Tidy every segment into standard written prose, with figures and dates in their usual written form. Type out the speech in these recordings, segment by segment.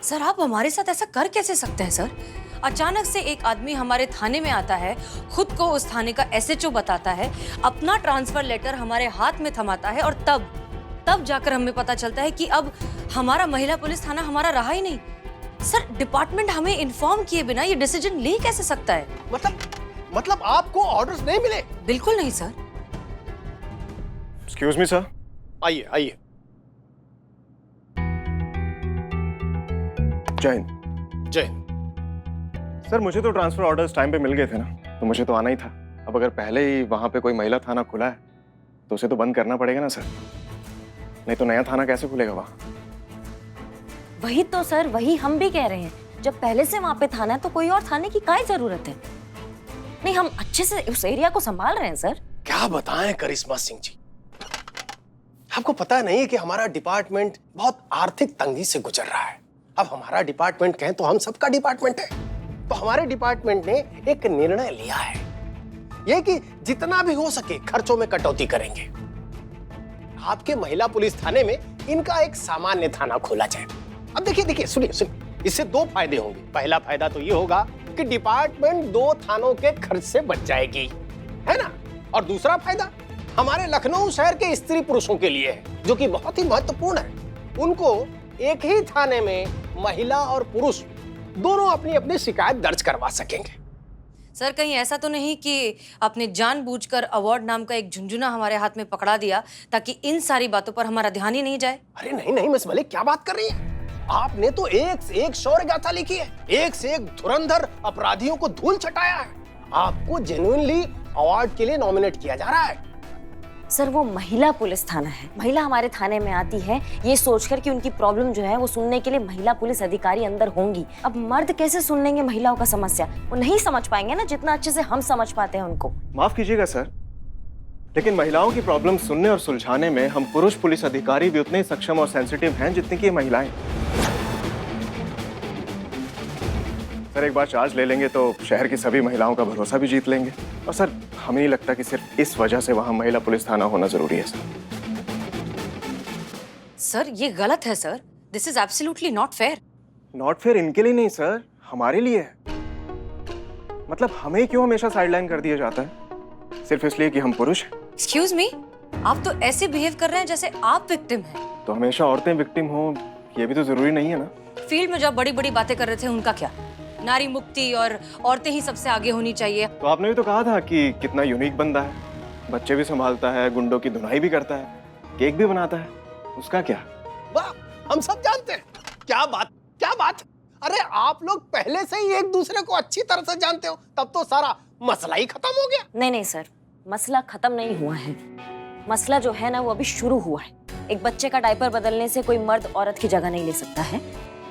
Sir आप हमारे साथ ऐसा कर कैसे सकते हैं सर? अचानक से एक आदमी हमारे थाने में आता है, खुद को उस थाने का एसएचओ बताता है, अपना ट्रांसफर लेटर हमारे हाथ में थमाता है और तब जाकर हमें पता चलता है कि अब हमारा महिला पुलिस थाना हमारा रहा ही नहीं। सर डिपार्टमेंट हमें इन्फॉर्म किए बिना ये डिसीजन ले कैसे सकता है? मतलब आपको ऑर्डर्स नहीं मिले? बिल्कुल नहीं सर। Excuse me sir. आइए आइए। जय हिंद। जय हिंद। सर मुझे तो ट्रांसफर ऑर्डर्स टाइम पे मिल गए थे ना, तो मुझे तो आना ही था। अब अगर पहले ही वहां पे कोई महिला थाना खुला है तो उसे तो बंद करना पड़ेगा ना सर, नहीं तो नया थाना कैसे खुलेगा वहां? वही तो सर, वही हम भी कह रहे हैं। जब पहले से वहां पे थाना है तो कोई और थाने की क्या जरूरत है? नहीं, हम अच्छे से उस एरिया को संभाल रहे हैं सर। क्या बताएं करिश्मा सिंह जी, आपको पता नहीं है कि हमारा डिपार्टमेंट बहुत आर्थिक तंगी से गुजर रहा है। अब हमारा डिपार्टमेंट कहें तो हम सबका डिपार्टमेंट है। तो हमारे डिपार्टमेंट ने एक निर्णय लिया है, यह कि जितना भी हो सके खर्चों में कटौती करेंगे। आपके महिला पुलिस थाने में इनका एक सामान्य थाना खोला जाए। अब देखिए सुनिए, इससे दो फायदे होंगे। पहला फायदा तो ये होगा कि डिपार्टमेंट 2 थानों के खर्च से बच जाएगी, है ना? और दूसरा फायदा हमारे लखनऊ शहर के स्त्री पुरुषों के लिए है, जो कि बहुत ही महत्वपूर्ण है। उनको एक ही थाने में महिला और पुरुष दोनों अपनी अपनी शिकायत दर्ज करवा सकेंगे। सर कहीं ऐसा तो नहीं कि आपने जानबूझकर अवार्ड नाम का एक झुंझुना हमारे हाथ में पकड़ा दिया ताकि इन सारी बातों पर हमारा ध्यान ही नहीं जाए? अरे नहीं मिस मलिक, क्या बात कर रही है? आपने तो एक से एक शौर्य गाथा लिखी है, एक से एक धुरंधर अपराधियों को धूल चटाया है। आपको जेन्युइनली अवार्ड के लिए नॉमिनेट किया जा रहा है। सर वो महिला पुलिस थाना है, महिला हमारे थाने में आती है ये सोचकर कि उनकी प्रॉब्लम जो है वो सुनने के लिए महिला पुलिस अधिकारी अंदर होंगी। अब मर्द कैसे सुन लेंगे महिलाओं का समस्या? वो नहीं समझ पाएंगे ना जितना अच्छे से हम समझ पाते हैं उनको। माफ कीजिएगा सर, लेकिन महिलाओं की प्रॉब्लम सुनने और सुलझाने में हम पुरुष पुलिस अधिकारी भी उतने ही सक्षम और सेंसिटिव हैं जितनी की महिलाएं। सर एक बार चार्ज ले लेंगे तो शहर की सभी महिलाओं का भरोसा भी जीत लेंगे। और सर हमें नहीं लगता कि सिर्फ इस वजह से वहां महिला पुलिस थाना होना जरूरी है सर ये गलत है sir, this is absolutely not fair. Not fair इनके लिए नहीं सर, हमारे लिए है। मतलब हमें क्यों हमेशा साइडलाइन कर दिया जाता है सिर्फ इसलिए कि हम पुरुष हैं? एक्सक्यूज मी, आप तो ऐसे बिहेव कर रहे हैं जैसे आप विक्टिम हैं। तो हमेशा औरतें विक्टिम हो ये भी तो जरूरी नहीं है ना। फील्ड में जब बड़ी बड़ी बातें कर रहे थे उनका क्या? नारी मुक्ति और औरतें ही सबसे आगे होनी चाहिए। तो आपने भी तो कहा था कि कितना यूनिक बंदा है, बच्चे भी संभालता है, गुंडों की धुनाई भी करता है, केक भी बनाता है, उसका क्या? वाह, हम सब जानते हैं। क्या बात। अरे आप लोग पहले से ही एक दूसरे को अच्छी तरह से जानते हो, तब तो सारा मसला ही खत्म हो गया। नहीं सर, मसला खत्म नहीं हुआ है। मसला जो है ना वो अभी शुरू हुआ है। एक बच्चे का डायपर बदलने से कोई मर्द औरत की जगह नहीं ले सकता है।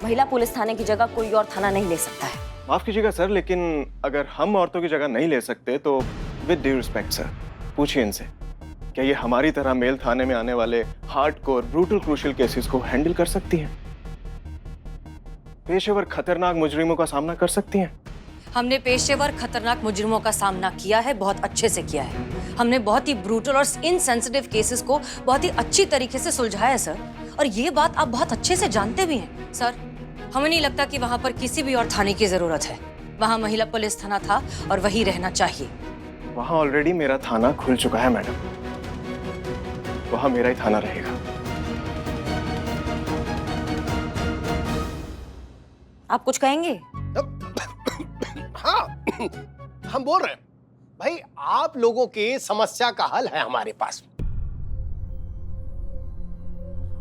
महिला पुलिस थाने की जगह कोई और थाना नहीं ले सकता है। माफ कीजिएगा सर, लेकिन अगर हम औरतों की जगह नहीं ले सकते तो विद ड्यू रिस्पेक्ट सर पूछिए इनसे, क्या ये हमारी तरह मेल थाने में आने वाले हार्डकोर ब्रूटल क्रूशियल केसेस को हैंडल कर सकती हैं? पेशेवर खतरनाक मुजरिमों का सामना कर सकती हैं? हमने पेशेवर खतरनाक मुजरिमों का सामना किया है, बहुत अच्छे से किया है। हमने बहुत ही ब्रूटल और इनसेंसिटिव केसेस को बहुत ही अच्छी तरीके से सुलझाया है सर, और ये बात आप बहुत अच्छे से जानते भी हैं सर। हमें नहीं लगता कि वहां पर किसी भी और थाने की जरूरत है। वहां महिला पुलिस थाना था और वही रहना चाहिए। वहां ऑलरेडी मेरा थाना खुल चुका है मैडम, वहां मेरा ही थाना रहेगा। आप कुछ कहेंगे? हाँ, हम बोल रहे हैं भाई, आप लोगों की समस्या का हल है हमारे पास।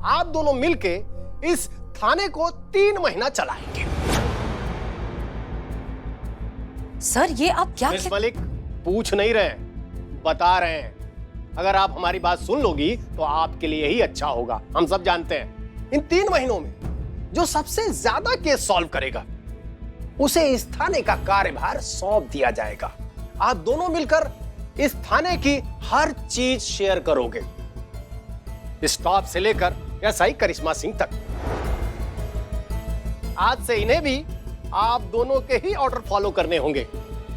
आप दोनों मिलके इस थाने को 3 महीना चलाएंगे। सर ये आप क्या मिस मलिक, पूछ नहीं रहे, बता रहे हैं। अगर आप हमारी बात सुन लोगी तो आपके लिए ही अच्छा होगा। हम सब जानते हैं इन 3 महीनों में जो सबसे ज्यादा केस सॉल्व करेगा उसे इस थाने का कार्यभार सौंप दिया जाएगा। आप दोनों मिलकर इस थाने की हर चीज शेयर करोगे, स्टाफ से लेकर एसआई करिश्मा सिंह तक। आज से इन्हें भी आप दोनों के ही ऑर्डर फॉलो करने होंगे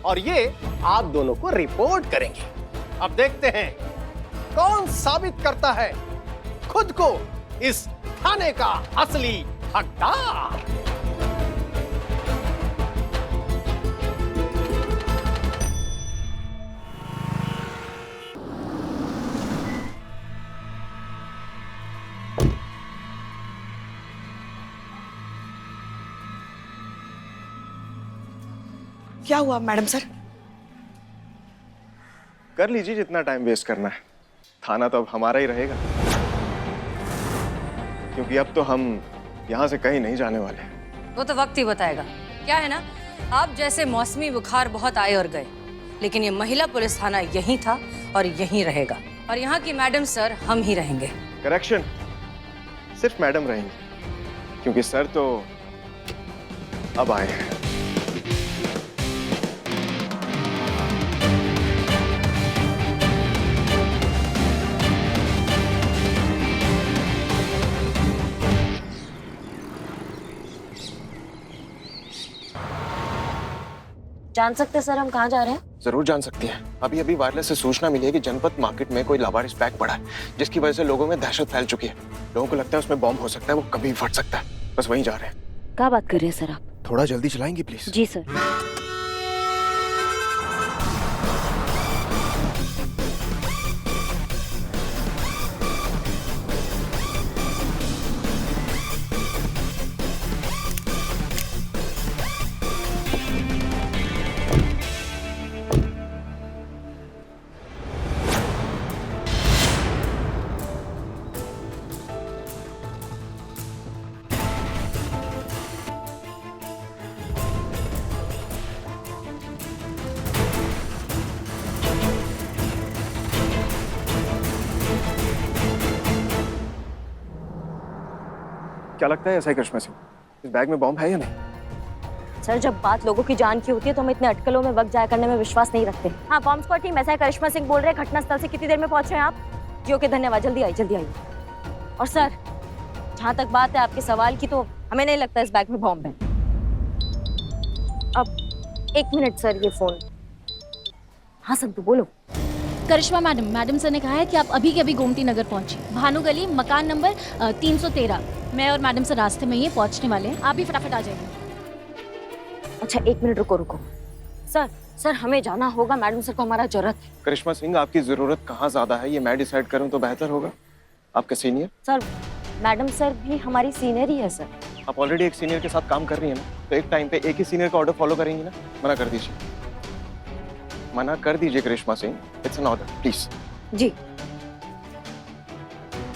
और ये आप दोनों को रिपोर्ट करेंगे। अब देखते हैं कौन साबित करता है खुद को इस थाने का असली हकदार। क्या हुआ मैडम सर? कर लीजिए जितना टाइम वेस्ट करना है। थाना तो अब हमारा ही रहेगा, क्योंकि अब तो हम यहाँ से कहीं नहीं जाने वाले। वो तो वक्त ही बताएगा। क्या है ना, आप जैसे मौसमी बुखार बहुत आए और गए, लेकिन ये महिला पुलिस थाना यहीं था और यहीं रहेगा, और यहाँ की मैडम सर हम ही रहेंगे। करेक्शन, सिर्फ मैडम रहेंगी, क्योंकि सर तो अब आए हैं। जान सकते हैं सर हम कहाँ जा रहे हैं? जरूर जान सकती हैं। अभी अभी वायरलेस से सूचना मिली है कि जनपद मार्केट में कोई लावारिस बैग पड़ा है, जिसकी वजह से लोगों में दहशत फैल चुकी है। लोगों को लगता है उसमें बॉम्ब हो सकता है, वो कभी भी फट सकता है। बस वहीं जा रहे हैं। क्या बात कर रहे हैं सर आप? थोड़ा जल्दी चलाएंगी प्लीज? Ji sir. क्या लगता है ऐसा ही करिश्मा सिंह, इस बैग में बॉम्ब है या नहीं? सर जब बात लोगों की जान की होती है तो हम इतने अटकलों में वक्त जाया करने में विश्वास नहीं रखते। हाँ बॉम्ब स्क्वाड टीम, ऐसा है करिश्मा सिंह बोल रहे हैं। घटनास्थल से कितनी देर में पहुंच रहे हैं आप? जी ओके, धन्यवाद, जल्दी आइए जल्दी आइए। और सर जहाँ तक बात है आपके सवाल की, तो हमें नहीं लगता इस बैग में बॉम्ब है। अब 1 मिनट सर, ये फोन। हाँ संतु बोलो। करिश्मा मैडम सर ने कहा है कि आप अभी के अभी गोमती नगर पहुंचे, भानु गली, मकान नंबर 313। मैं और मैडम सर रास्ते में ही पहुंचने वाले हैं, आप भी फटाफट आ जाइए। अच्छा 1 मिनट रुको। सर हमें जाना होगा, मैडम सर को हमारा जरूरत है। करिश्मा सिंह, आपकी जरूरत कहाँ ज्यादा है ये मैं डिसाइड करूँ तो बेहतर होगा। आपके सीनियर? सर मैडम सर भी हमारी सीनियर ही है सर। आप ऑलरेडी एक सीनियर के साथ काम कर रही है ना, तो एक टाइम पे एक ही सीनियर का ऑर्डर फॉलो करेंगी ना? मना कर दीजिए, मना कर दीजिए Karishma Singh, it's an order please. जी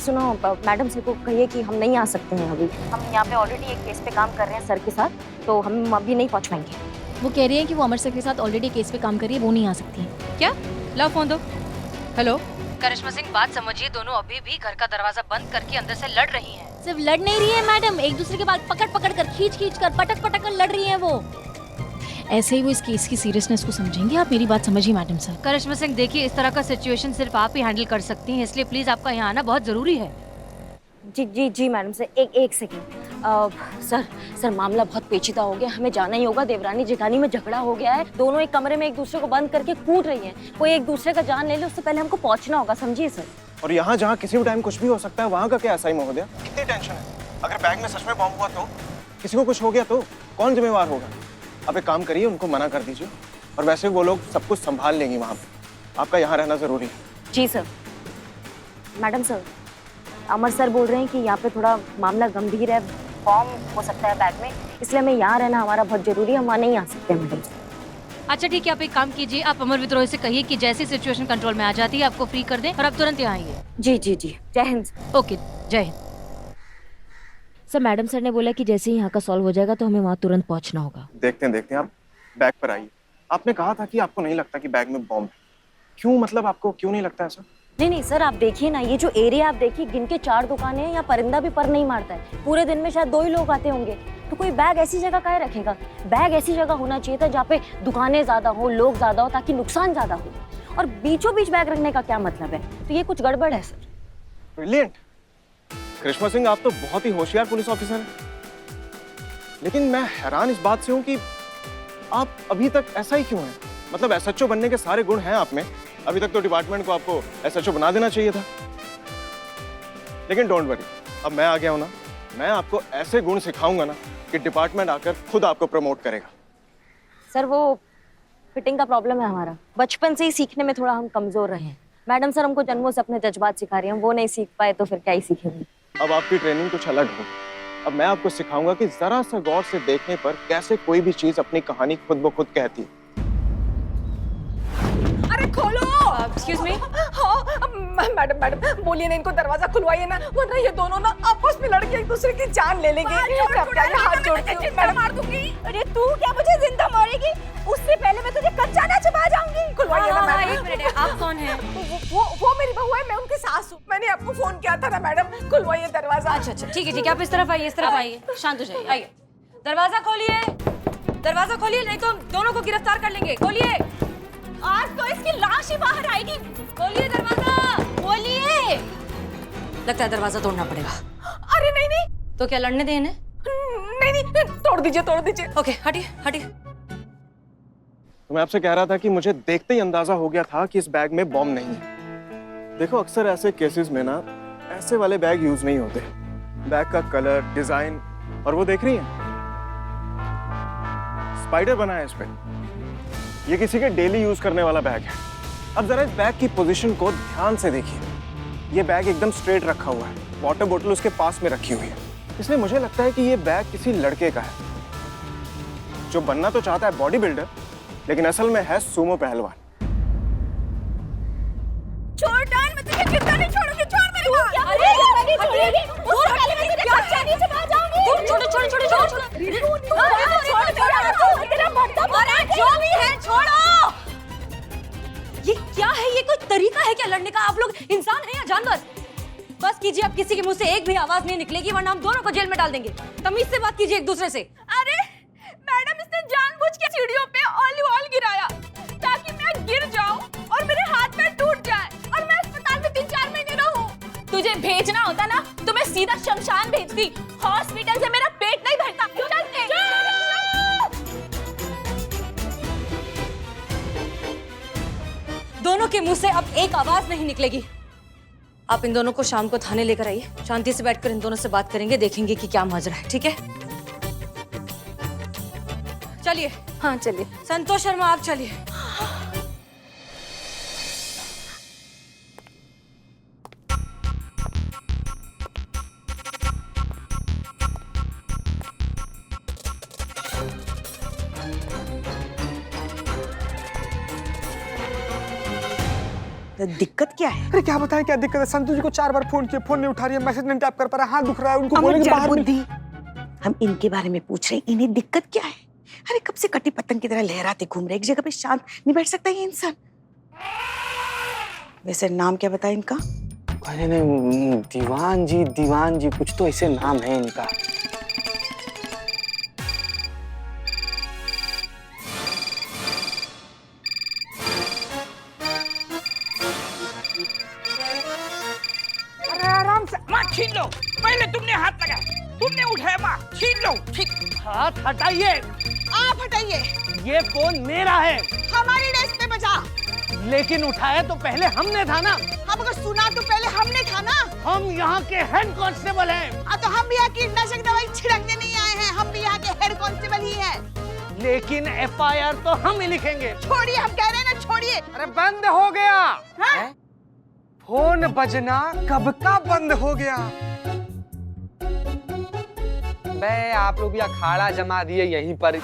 सुनो, मैडम सर को कहिए कि हम नहीं आ सकते हैं अभी। हम यहाँ पे ऑलरेडी एक केस पे काम कर रहे हैं सर के साथ, तो हम अभी नहीं पहुँच पाएंगे। वो कह रही है कि वो अमर सर के साथ ऑलरेडी केस पे काम कर रही है, वो नहीं आ सकती है। क्या? लाओ फोन दो। हेलो करिश्मा सिंह, बात समझिए, दोनों अभी भी घर का दरवाजा बंद करके अंदर से लड़ रही हैं। सिर्फ लड़ नहीं रही है मैडम, एक दूसरे के बाल पकड़ कर, खींच कर, पटक कर लड़ रही है वो। ऐसे ही वो इस केस की सीरियसनेस को समझेंगे। आप मेरी बात समझिए मैडम सर। करिश्मा सिंह देखिए, इस तरह का सिचुएशन सिर्फ आप ही हैंडल कर सकती हैं, इसलिए प्लीज आपका यहाँ आना बहुत जरूरी है। जी मैडम सर, एक सेकेंड। सर मामला बहुत पेचीदा हो गया, हमें जाना ही होगा। देवरानी जेठानी में झगड़ा हो गया है, दोनों एक कमरे में एक दूसरे को बंद करके कूद रही हैं। कोई एक दूसरे का जान ले ले उससे पहले हमको पहुंचना होगा, समझिए सर। और यहाँ जहाँ किसी भी टाइम कुछ भी हो सकता है, वहाँ का क्या ऐसा ही महोदया? कितनी टेंशन है? अगर बैग में सच में बॉम्ब हुआ तो, किसी को कुछ हो गया तो कौन जिम्मेवार होगा? आप एक काम करिए, उनको मना कर दीजिए, और वैसे वो लोग सब कुछ संभाल लेंगी वहाँ पे। आपका यहाँ रहना जरूरी है। जी सर। मैडम सर, अमर सर बोल रहे हैं कि यहाँ पे थोड़ा मामला गंभीर है, बॉम्ब हो सकता है बैग में, इसलिए हमें यहाँ रहना हमारा बहुत जरूरी है। हम वहाँ नहीं आ सकते मैडम सर। अच्छा ठीक है, आप एक काम कीजिए, आप अमर विद्रोही से कहिए कि जैसी सिचुएशन कंट्रोल में आ जाती है आपको फ्री कर दें और आप तुरंत यहाँ आइए। जी जय हिंद। ओके, जय हिंद। सर मैडम सर ने बोला कि जैसे ही यहाँ का सॉल्व हो जाएगा तो हमें वहाँ तुरंत पहुँचना होगा। देखते हैं, आप बैग पर आइए। आपने कहा था कि आपको नहीं लगता कि बैग में बॉम्ब है। क्यों, मतलब आपको क्यों नहीं लगता ऐसा? नहीं सर, आप देखिए ना, ये जो एरिया आप देखिए, गिन के 4 दुकानें हैं, यहाँ परिंदा भी पर नहीं मारता है। पूरे दिन में शायद 2 ही लोग आते होंगे, तो कोई बैग ऐसी जगह काहे रखेगा? बैग ऐसी जगह होना चाहिए था जहाँ पे दुकानें ज्यादा हो, लोग ज्यादा हो, ताकि नुकसान ज्यादा हो। और बीचों बीच बैग रखने का क्या मतलब है? तो ये कुछ गड़बड़ है सर। ब्रिलियंट करिश्मा सिंह, आप तो बहुत ही होशियार पुलिस ऑफिसर हैं। लेकिन मैं हैरान इस बात से हूँ कि आप अभी तक ऐसा ही क्यों है? मतलब एसएचओ बनने के सारे गुण हैं आप में, अभी तक तो डिपार्टमेंट को आपको एसएचओ बना देना चाहिए था। लेकिन डोंट वरी, अब मैं आ गया हूं ना, मैं आपको ऐसे गुण सिखाऊंगा ना कि डिपार्टमेंट आकर खुद आपको प्रमोट करेगा। सर वो फिटिंग का प्रॉब्लम है हमारा, बचपन से ही सीखने में थोड़ा हम कमजोर रहे हैं। मैडम सर हमको जन्मों से अपने जज्बात सिखा रही हैं, वो नहीं सीख पाए तो फिर क्या ही सीखेंगे। अब आपकी ट्रेनिंग कुछ अलग हो। अब मैं आपको सिखाऊंगा कि जरा सा गौर से देखने पर कैसे कोई भी चीज अपनी कहानी खुद ब खुद कहती है। खोलो। Excuse me. हाँ मैडम मैडम बोलिए ना, इनको दरवाजा खुलवाइए ना, वरना ये दोनों ना आपस में लड़के एक दूसरे की जान ले लेंगे। मैं आपके आगे हाथ जोड़ती हूँ। मैडम मार दूंगी। अरे तू क्या मुझे जिंदा मारेगी? उससे पहले मैं तुझे कच्चा ना चबा जाऊंगी। खुलवाइए ना मैडम। एक मिनट, आप कौन हैं? वो मेरी बहू है, मैं उनकी सास हूँ। मैंने आपको फोन किया था ना मैडम, खुलवाइए दरवाजा। अच्छा अच्छा ठीक है, आप इस तरफ आइए, इस तरफ आइए, शांत हो जाइए, आइए। दरवाजा खोलिए, दरवाजा खोलिए, नहीं तो हम दोनों को गिरफ्तार कर लेंगे। खोलिए, आज तो इसकी लाश ही बाहर आएगी। खोलिए दरवाजा, खोलिए। लगता है दरवाजा तोड़ना पड़ेगा। अरे नहीं नहीं। तो क्या लड़ने दें इन्हें? नहीं नहीं, तोड़ दीजिए तोड़ दीजिए। ओके, हटिए हटिए। तो मैं आपसे कह रहा था कि मुझे देखते ही अंदाजा हो गया था कि इस बैग में बॉम्ब नहीं है। देखो अक्सर ऐसे केसेस में ना ऐसे वाले बैग यूज नहीं होते। बैग का कलर, डिजाइन, और वो देख रही हैं स्पाइडर बना है इस पे। ये किसी के डेली यूज करने वाला बैग है। अब जरा इस बैग की पोजीशन को ध्यान से देखिए। ये बैग एकदम स्ट्रेट रखा हुआ है, वाटर बोतल उसके पास में रखी हुई है, इसलिए मुझे लगता है कि ये बैग किसी लड़के का है जो बनना तो चाहता है बॉडी बिल्डर, लेकिन असल में है सूमो पहलवान। छोड़ डाल, मैं तुझे जिंदा नहीं छोड़ूंगी। छोड़ मेरी बात। अरे नहीं छोड़ेगी। उससे पहले मैं तुझे कच्चा नहीं चबा जाऊंगी। छोड़ो छोड़ो छोड़ो छोड़ो छोड़ो। छोड़ तेरा मर्दा मारा जो भी है छोड़ो। ये क्या है? ये कोई तरीका है क्या लड़ने का? आप लोग इंसान हैं या जानवर? बस कीजिए, अब किसी के मुंह से एक भी आवाज नहीं निकलेगी, वरना हम दोनों को जेल में डाल देंगे। तमीज से बात कीजिए एक दूसरे से। अरे मैडम, इसने जानबूझ के सीढ़ियों पे ऑलिव ऑयल गिराया ताकि मैं गिर जाऊं और मेरे हाथ में टूट जाए और मैं अस्पताल में 3-4 महीने रहूं। तुझे भेजना होता ना तो मैं सीधा शमशान भेजती। हॉस्पिटल से मेरा पेट नहीं भरता। चलते। दोनों के मुंह से अब एक आवाज नहीं निकलेगी। आप इन दोनों को शाम को थाने लेकर आइए, शांति से बैठकर इन दोनों से बात करेंगे, देखेंगे कि क्या माजरा है। ठीक है, चलिए। हाँ चलिए। संतोष शर्मा आप चलिए। दिक्कत क्या है? अरे क्या बताएं क्या दिक्कत है? संतोष जी को 4 बार फोन किया, फोन नहीं उठा रही है, मैसेज नहीं टाइप कर पा रहा, हाथ दुख रहा है, उनको बोलेंगे बाहर बुद्धि। हम इनके बारे में पूछ रहे हैं, इन्हें दिक्कत क्या है? अरे कब से कटी पतंग की तरह लहराते घूम रहे, एक जगह पे शांत नहीं बैठ सकता ये इंसान? वैसे नाम क्या बताया इनका? अरे नहीं, दीवान जी कुछ तो ऐसे नाम है इनका। आराम से माँ छीन लो। पहले तुमने हाथ लगाया, तुमने उठाया, माँ छीन लो। हाथ हटाइए। आप हटाइए। ये फोन मेरा है। हमारी डेस्क पे बजा। लेकिन उठाया तो पहले हमने था ना। हम अगर सुना तो पहले हमने था ना। हम यहाँ के हेड कांस्टेबल हैं। तो हम भी यहाँ कीटनाशक दवाई छिड़कने नहीं आए हैं, हम भी यहाँ के हेड कांस्टेबल ही हैं। लेकिन FIR तो हम ही लिखेंगे। छोड़िए, हम कह रहे हैं ना, छोड़िए। अरे बंद हो गया। हाँ? फोन बजना कब का बंद हो गया? बे आप लोग भी अखाड़ा जमा दिए यहीं पर।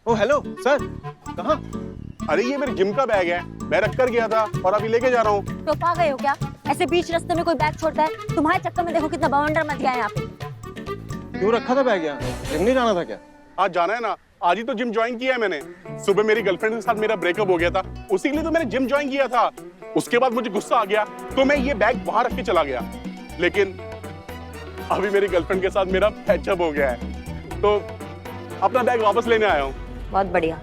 ओ हेलो सर, कहाँ? अरे ये मेरे जिम का बैग है, मैं रख कर गया था और अभी लेके जा रहा हूँ। तो पा गए हो क्या? ऐसे बीच रास्ते में कोई बैग छोड़ता है? तुम्हारे चक्कर में देखो कितना बवंडर मच गया है यहाँ पे। क्यों रखा था बैग यहाँ? जिम नहीं जाना था क्या? आज जाना है ना, आज ही तो जिम ज्वाइन किया है मैंने। सुबह मेरी गर्लफ्रेंड के साथ मेरा ब्रेकअप हो गया था, उसी के लिए तो मैंने जिम ज्वाइन किया था। उसके बाद मुझे गुस्सा आ गया तो मैं ये बैग वहां रख के चला गया, लेकिन अभी मेरी गर्लफ्रेंड के साथ मेरा पैचअप हो गया है तो अपना बैग वापस लेने आया हूँ। बहुत बढ़िया।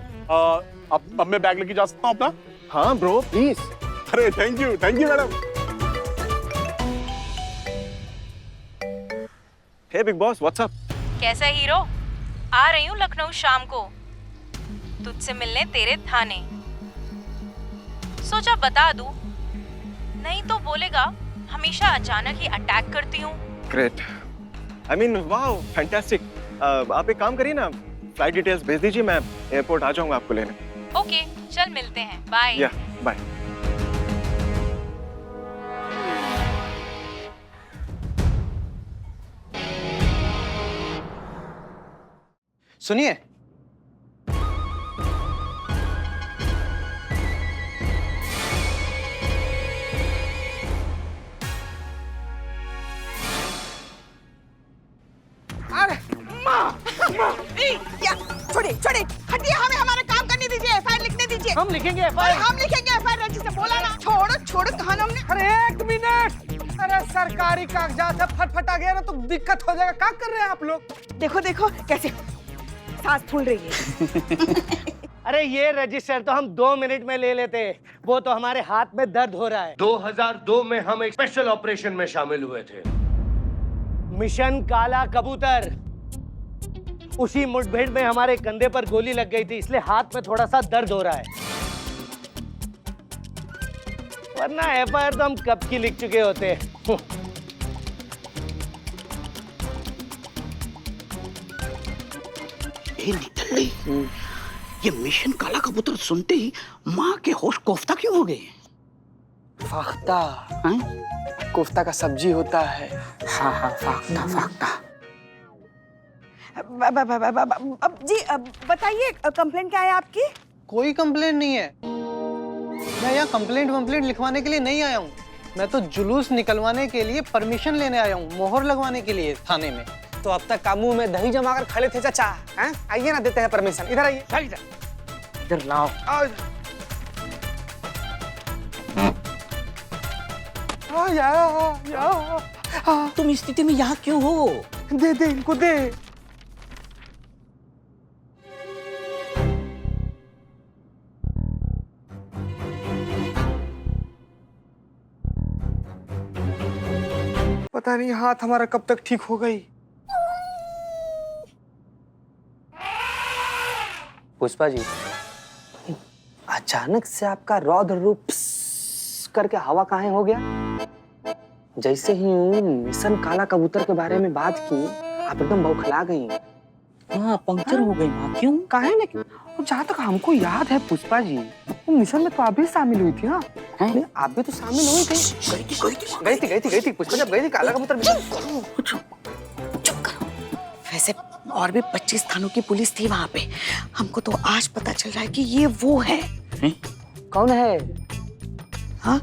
अब मैं बैग लेके जा सकता हूँ अपना? हाँ ब्रो प्लीज। अरे thank you madam. Hey big boss, what's up? कैसा हीरो? आ रही हूँ लखनऊ शाम को, तुझसे मिलने तेरे थाने। सोचा बता दूं, नहीं तो बोलेगा हमेशा अचानक ही अटैक करती हूँ। Great, I mean wow, fantastic. आप एक काम करिए ना, फ्लाइट डिटेल्स भेज दीजिए, मैं एयरपोर्ट आ जाऊंगा आपको लेने। ओके, चल मिलते हैं, बाय। या बाय। सुनिए, लिखेंगे और हम लिखेंगे एफआईआर रजिस्टर, बोला ना। छोड़ो छोड़ो, कहा ना हमने। अरे एक मिनट, अरे सरकारी कागजात है, फटफटा गया ना तो दिक्कत हो जाएगा। क्या कर रहे हैं आप लोग? देखो देखो कैसे सांस फूल रही है। अरे ये रजिस्टर तो हम 2 मिनट में ले लेते, वो तो हमारे हाथ में दर्द हो रहा है। 2002 में हम एक स्पेशल ऑपरेशन में शामिल हुए थे, मिशन काला कबूतर। उसी मुठभेड़ में हमारे कंधे पर गोली लग गई थी, इसलिए हाथ में थोड़ा सा दर्द हो रहा है, वरना एफआईआर तो हम कब की लिख चुके होते। निकल गई। ये मिशन काला कबूतर सुनते ही माँ के होश कोफ्ता क्यों हो गए? फाख्ता, कोफ्ता का सब्जी होता है। हाँ हाँ, फाख्ता फाख्ता। अब जी बताइए, कंप्लेंट क्या है आपकी? कोई कंप्लेंट नहीं है। मैं यहाँ कंप्लेंट लिखवाने के लिए नहीं आया हूँ। मैं तो जुलूस निकलवाने के लिए परमिशन लेने आया हूँ, मोहर लगवाने के लिए थाने में। तो अब तक काबू में दही जमा कर खड़े थे चाचा। हैं? आइए ना, देते हैं परमिशन। इधर आइए। इधर लाओ। तुम इस स्थिति में यहाँ क्यों हो? दे दे इनको, दे। पता नहीं हाथ हमारा कब तक ठीक हो गई। पुष्पा जी, अचानक से आपका रौद्र रूप करके हवा काहे हो गया? जैसे ही मिशन काला कबूतर के बारे में बात की, आप एकदम बौखला गई। हाँ, पंक्चर हो गई माँ। क्यों? काहे ना क्यों? जहाँ तक हमको याद है पुष्पा जी, वो मिशन में तो आप भी शामिल हुई थी ना? आप भी तो शामिल हुई थी। गई थी पुष्पा, जब गई थी काला कबूतर मिशन। चुप करो। वैसे और भी 25 थानों की पुलिस थी वहाँ पे। हमको तो आज पता चल रहा है कि ये वो है। कौन है? हाँ,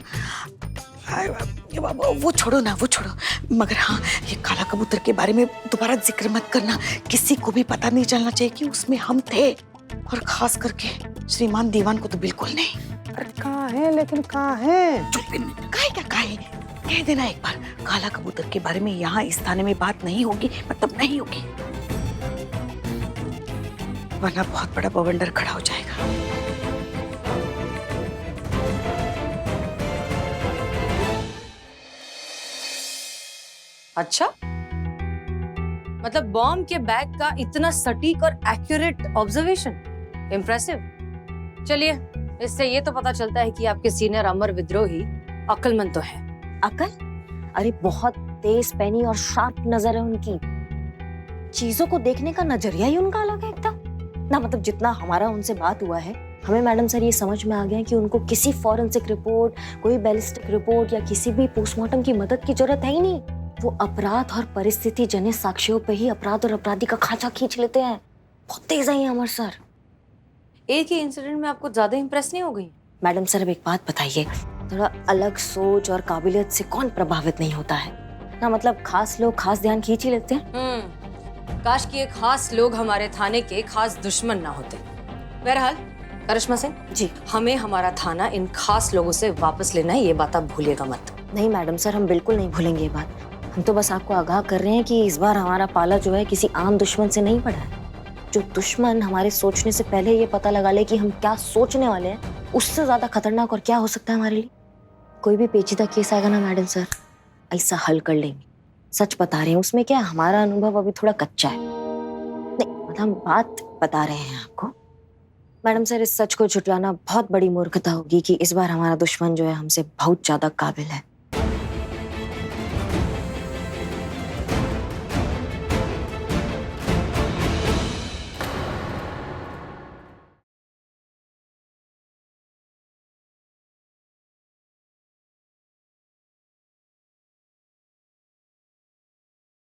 वो छोड़ो ना, वो छोड़ो। मगर हाँ, ये काला कबूतर के बारे में दोबारा जिक्र मत करना। किसी को भी पता नहीं चलना चाहिए कि उसमें हम थे, और खास करके श्रीमान दीवान को तो बिल्कुल नहीं। अरे कहाँ है, लेकिन कहाँ है? काहे क्या काहे? कह देना एक बार, काला कबूतर के बारे में यहाँ इस थाने में बात नहीं होगी, मतलब नहीं होगी, वरना बहुत बड़ा बवंडर खड़ा हो जाएगा। अच्छा, मतलब बॉम्ब के बैग का इतना सटीक और एक्यूरेट ऑब्जर्वेशन, इम्प्रेसिव। चलिए, इससे ये तो पता चलता है कि आपके सीनियर अमर विद्रोही अक्लमंद तो है। अकल? अरे बहुत तेज पैनी और शार्प नजर है उनकी। चीजों को देखने का नजरिया ही उनका अलग है एकदम ना। मतलब जितना हमारा उनसे बात हुआ है, हमें मैडम सर ये समझ में आ गया कि उनको किसी फॉरेंसिक रिपोर्ट, कोई बैलिस्टिक रिपोर्ट या किसी भी पोस्टमार्टम की मदद की जरूरत है ही नहीं। वो अपराध और परिस्थिति जन्य साक्ष्यों पे ही अपराध और अपराधी का खांचा खींच लेते हैं। बहुत तेज है अमर सर। एक ही इंसिडेंट में आपको ज्यादा इंप्रेस नहीं हो गई? मैडम सर, अब एक बात बताइए, थोड़ा अलग सोच और काबिलियत से कौन प्रभावित नहीं होता है ना? मतलब खास लोग खास ध्यान खींच ही लेते हैं। काश कि ये खास लोग हमारे थाने के खास दुश्मन ना होते। बहरहाल करिश्मा सिंह जी, हमें हमारा थाना इन खास लोगों से वापस लेना है, ये बात आप भूलिएगा मत। नहीं मैडम सर, हम बिल्कुल नहीं भूलेंगे ये बात। हम तो बस आपको आगाह कर रहे हैं कि इस बार हमारा पाला जो है किसी आम दुश्मन से नहीं पड़ा है। जो दुश्मन हमारे सोचने से पहले ये पता लगा ले कि हम क्या सोचने वाले हैं, उससे ज्यादा खतरनाक और क्या हो सकता है हमारे लिए। कोई भी पेचीदा केस आएगा ना मैडम सर, ऐसा हल कर लेंगे। सच बता रहे हैं, उसमें क्या हमारा अनुभव अभी थोड़ा कच्चा है। नहीं मतलब हम बात बता रहे हैं आपको। मैडम सर, इस सच को छुटलाना बहुत बड़ी मूर्खता होगी कि इस बार हमारा दुश्मन जो है हमसे बहुत ज्यादा काबिल है।